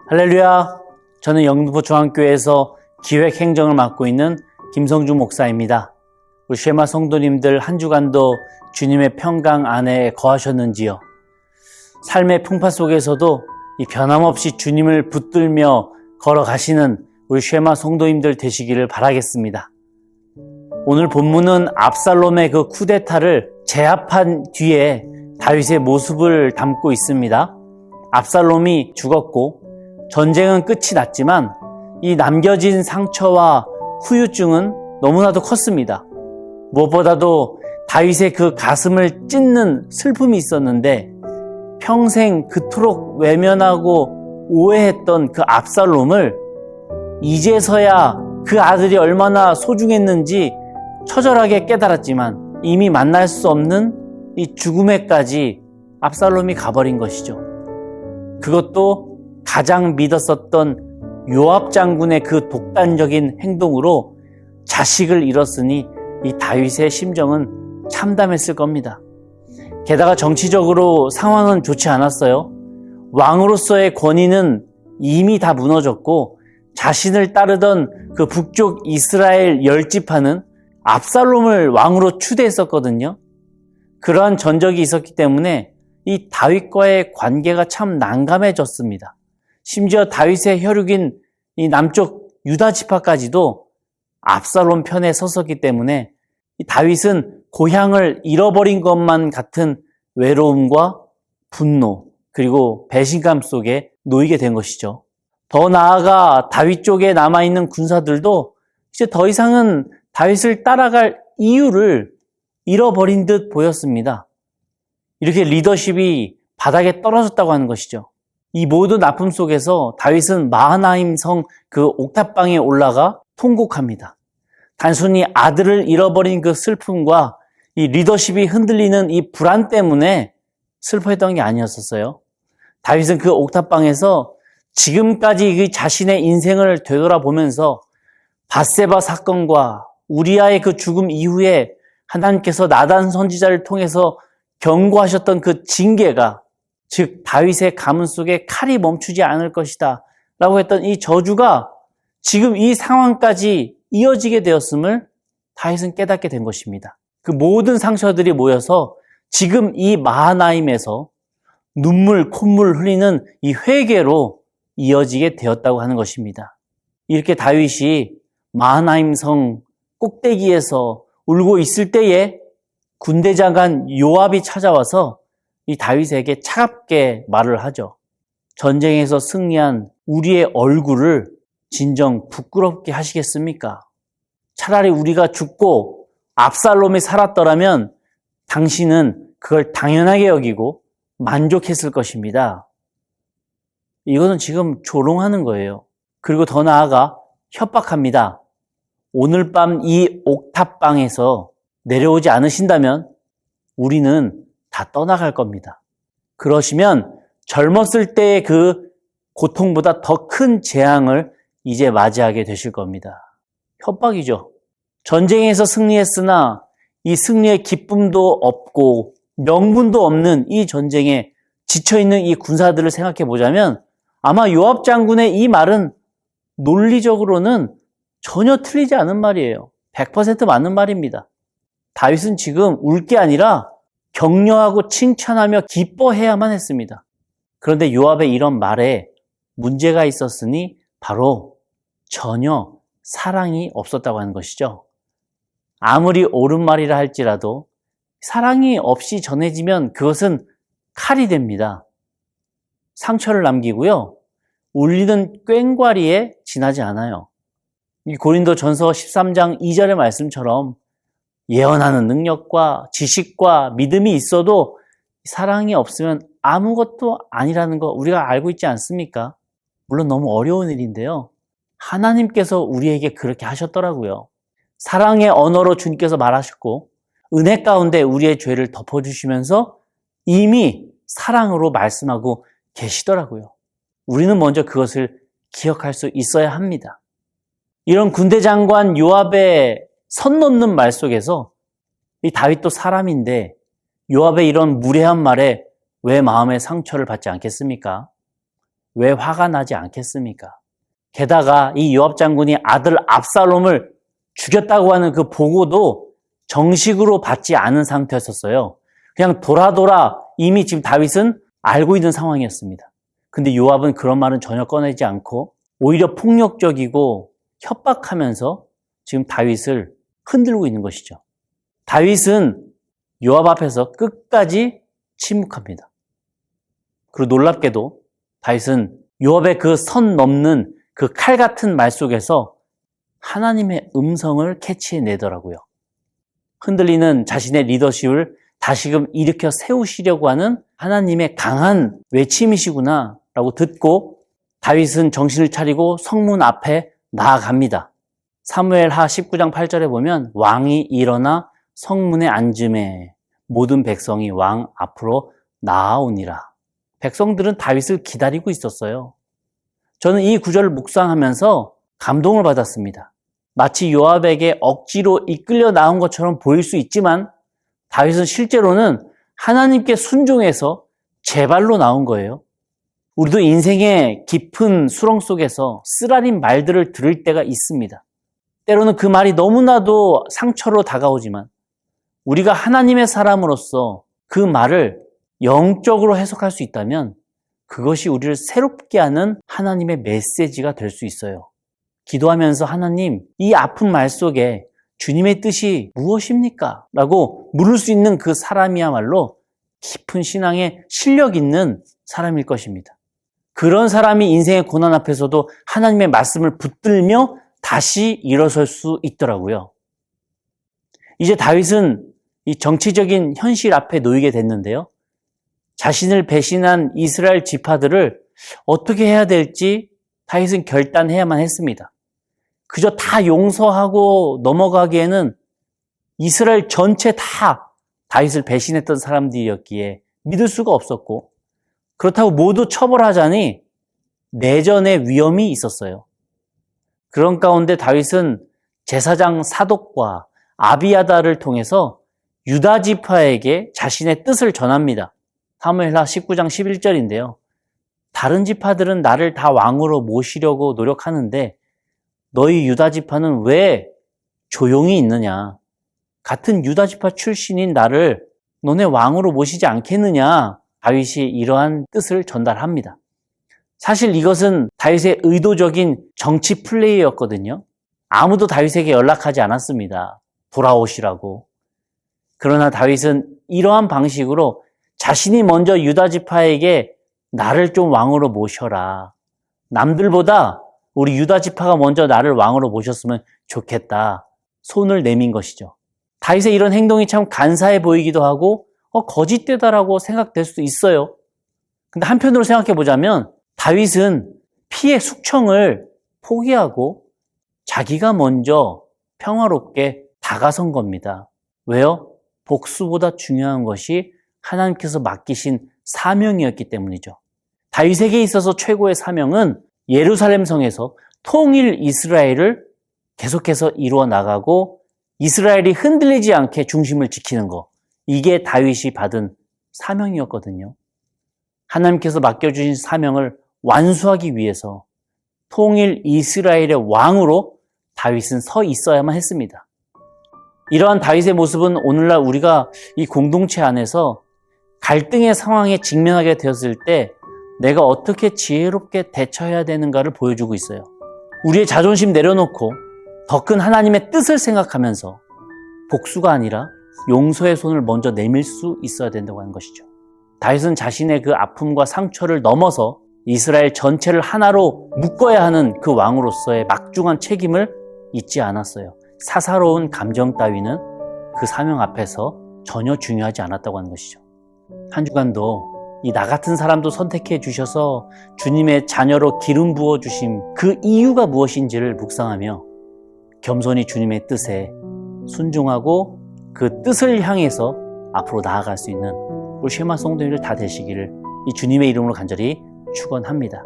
할렐루야! 저는 영등포 중앙교회에서 기획행정을 맡고 있는 김성주 목사입니다. 우리 쉐마 성도님들 한 주간도 주님의 평강 안에 거하셨는지요? 삶의 풍파 속에서도 이 변함없이 주님을 붙들며 걸어가시는 우리 쉐마 성도님들 되시기를 바라겠습니다. 오늘 본문은 압살롬의 그 쿠데타를 제압한 뒤에 다윗의 모습을 담고 있습니다. 압살롬이 죽었고 전쟁은 끝이 났지만 이 남겨진 상처와 후유증은 너무나도 컸습니다. 무엇보다도 다윗의 그 가슴을 찢는 슬픔이 있었는데 평생 그토록 외면하고 오해했던 그 압살롬을 이제서야 그 아들이 얼마나 소중했는지 처절하게 깨달았지만 이미 만날 수 없는 이 죽음에까지 압살롬이 가버린 것이죠. 그것도 가장 믿었었던 요압 장군의 그 독단적인 행동으로 자식을 잃었으니 이 다윗의 심정은 참담했을 겁니다. 게다가 정치적으로 상황은 좋지 않았어요. 왕으로서의 권위는 이미 다 무너졌고 자신을 따르던 그 북쪽 이스라엘 10지파는 압살롬을 왕으로 추대했었거든요. 그러한 전적이 있었기 때문에 이 다윗과의 관계가 참 난감해졌습니다. 심지어 다윗의 혈육인 이 남쪽 유다 지파까지도 압살롬 편에 섰었기 때문에 이 다윗은 고향을 잃어버린 것만 같은 외로움과 분노 그리고 배신감 속에 놓이게 된 것이죠. 더 나아가 다윗 쪽에 남아있는 군사들도 이제 더 이상은 다윗을 따라갈 이유를 잃어버린 듯 보였습니다. 이렇게 리더십이 바닥에 떨어졌다고 하는 것이죠. 이 모든 아픔 속에서 다윗은 마하나임 성 그 옥탑방에 올라가 통곡합니다. 단순히 아들을 잃어버린 그 슬픔과 이 리더십이 흔들리는 이 불안 때문에 슬퍼했던 게 아니었었어요. 다윗은 그 옥탑방에서 지금까지 그 자신의 인생을 되돌아보면서 밧세바 사건과 우리아의 그 죽음 이후에 하나님께서 나단 선지자를 통해서 경고하셨던 그 징계가 즉 다윗의 가문 속에 칼이 멈추지 않을 것이다 라고 했던 이 저주가 지금 이 상황까지 이어지게 되었음을 다윗은 깨닫게 된 것입니다. 그 모든 상처들이 모여서 지금 이 마하나임에서 눈물 콧물 흘리는 이 회개로 이어지게 되었다고 하는 것입니다. 이렇게 다윗이 마하나임 성 꼭대기에서 울고 있을 때에 군대 장관 요압이 찾아와서 이 다윗에게 차갑게 말을 하죠. 전쟁에서 승리한 우리의 얼굴을 진정 부끄럽게 하시겠습니까? 차라리 우리가 죽고 압살롬이 살았더라면 당신은 그걸 당연하게 여기고 만족했을 것입니다. 이거는 지금 조롱하는 거예요. 그리고 더 나아가 협박합니다. 오늘 밤 이 옥탑방에서 내려오지 않으신다면 우리는 다 떠나갈 겁니다. 그러시면 젊었을 때의 그 고통보다 더 큰 재앙을 이제 맞이하게 되실 겁니다. 협박이죠. 전쟁에서 승리했으나 이 승리의 기쁨도 없고 명분도 없는 이 전쟁에 지쳐있는 이 군사들을 생각해 보자면 아마 요압 장군의 이 말은 논리적으로는 전혀 틀리지 않은 말이에요. 100% 맞는 말입니다. 다윗은 지금 울 게 아니라 격려하고 칭찬하며 기뻐해야만 했습니다. 그런데 요압의 이런 말에 문제가 있었으니 바로 전혀 사랑이 없었다고 하는 것이죠. 아무리 옳은 말이라 할지라도 사랑이 없이 전해지면 그것은 칼이 됩니다. 상처를 남기고요. 울리는 꽹과리에 지나지 않아요. 이 고린도전서 13장 2절의 말씀처럼 예언하는 능력과 지식과 믿음이 있어도 사랑이 없으면 아무것도 아니라는 거 우리가 알고 있지 않습니까? 물론 너무 어려운 일인데요. 하나님께서 우리에게 그렇게 하셨더라고요. 사랑의 언어로 주님께서 말하셨고 은혜 가운데 우리의 죄를 덮어주시면서 이미 사랑으로 말씀하고 계시더라고요. 우리는 먼저 그것을 기억할 수 있어야 합니다. 이런 군대 장관 요압의 선 넘는 말 속에서 이 다윗도 사람인데 요압의 이런 무례한 말에 왜 마음의 상처를 받지 않겠습니까? 왜 화가 나지 않겠습니까? 게다가 이 요압 장군이 아들 압살롬을 죽였다고 하는 그 보고도 정식으로 받지 않은 상태였었어요. 그냥 돌아 이미 지금 다윗은 알고 있는 상황이었습니다. 근데 요압은 그런 말은 전혀 꺼내지 않고 오히려 폭력적이고 협박하면서 지금 다윗을 흔들고 있는 것이죠. 다윗은 요압 앞에서 끝까지 침묵합니다. 그리고 놀랍게도 다윗은 요압의 그 선 넘는 그 칼 같은 말 속에서 하나님의 음성을 캐치해내더라고요. 흔들리는 자신의 리더십을 다시금 일으켜 세우시려고 하는 하나님의 강한 외침이시구나 라고 듣고 다윗은 정신을 차리고 성문 앞에 나아갑니다. 사무엘하 19장 8절에 보면 왕이 일어나 성문에 앉음에 모든 백성이 왕 앞으로 나아오니라. 백성들은 다윗을 기다리고 있었어요. 저는 이 구절을 묵상하면서 감동을 받았습니다. 마치 요압에게 억지로 이끌려 나온 것처럼 보일 수 있지만 다윗은 실제로는 하나님께 순종해서 제 발로 나온 거예요. 우리도 인생의 깊은 수렁 속에서 쓰라린 말들을 들을 때가 있습니다. 때로는 그 말이 너무나도 상처로 다가오지만 우리가 하나님의 사람으로서 그 말을 영적으로 해석할 수 있다면 그것이 우리를 새롭게 하는 하나님의 메시지가 될 수 있어요. 기도하면서 하나님, 이 아픈 말 속에 주님의 뜻이 무엇입니까? 라고 물을 수 있는 그 사람이야말로 깊은 신앙에 실력 있는 사람일 것입니다. 그런 사람이 인생의 고난 앞에서도 하나님의 말씀을 붙들며 다시 일어설 수 있더라고요. 이제 다윗은 이 정치적인 현실 앞에 놓이게 됐는데요. 자신을 배신한 이스라엘 지파들을 어떻게 해야 될지 다윗은 결단해야만 했습니다. 그저 다 용서하고 넘어가기에는 이스라엘 전체 다 다윗을 배신했던 사람들이었기에 믿을 수가 없었고 그렇다고 모두 처벌하자니 내전의 위험이 있었어요. 그런 가운데 다윗은 제사장 사독과 아비아다를 통해서 유다 지파에게 자신의 뜻을 전합니다. 사무엘하 19장 11절인데요. 다른 지파들은 나를 다 왕으로 모시려고 노력하는데 너희 유다 지파는 왜 조용히 있느냐? 같은 유다 지파 출신인 나를 너네 왕으로 모시지 않겠느냐? 다윗이 이러한 뜻을 전달합니다. 사실 이것은 다윗의 의도적인 정치 플레이였거든요. 아무도 다윗에게 연락하지 않았습니다. 돌아오시라고. 그러나 다윗은 이러한 방식으로 자신이 먼저 유다 지파에게 나를 좀 왕으로 모셔라. 남들보다 우리 유다 지파가 먼저 나를 왕으로 모셨으면 좋겠다. 손을 내민 것이죠. 다윗의 이런 행동이 참 간사해 보이기도 하고 거짓되다라고 생각될 수도 있어요. 근데 한편으로 생각해 보자면 다윗은 피의 숙청을 포기하고 자기가 먼저 평화롭게 다가선 겁니다. 왜요? 복수보다 중요한 것이 하나님께서 맡기신 사명이었기 때문이죠. 다윗에게 있어서 최고의 사명은 예루살렘 성에서 통일 이스라엘을 계속해서 이루어 나가고 이스라엘이 흔들리지 않게 중심을 지키는 것. 이게 다윗이 받은 사명이었거든요. 하나님께서 맡겨주신 사명을 완수하기 위해서 통일 이스라엘의 왕으로 다윗은 서 있어야만 했습니다. 이러한 다윗의 모습은 오늘날 우리가 이 공동체 안에서 갈등의 상황에 직면하게 되었을 때 내가 어떻게 지혜롭게 대처해야 되는가를 보여주고 있어요. 우리의 자존심 내려놓고 더 큰 하나님의 뜻을 생각하면서 복수가 아니라 용서의 손을 먼저 내밀 수 있어야 된다고 하는 것이죠. 다윗은 자신의 그 아픔과 상처를 넘어서 이스라엘 전체를 하나로 묶어야 하는 그 왕으로서의 막중한 책임을 잊지 않았어요. 사사로운 감정 따위는 그 사명 앞에서 전혀 중요하지 않았다고 하는 것이죠. 한 주간도 이 나 같은 사람도 선택해 주셔서 주님의 자녀로 기름 부어 주심 그 이유가 무엇인지를 묵상하며 겸손히 주님의 뜻에 순종하고 그 뜻을 향해서 앞으로 나아갈 수 있는 우리 쉐마 성도님들 다 되시기를 이 주님의 이름으로 간절히 축원합니다.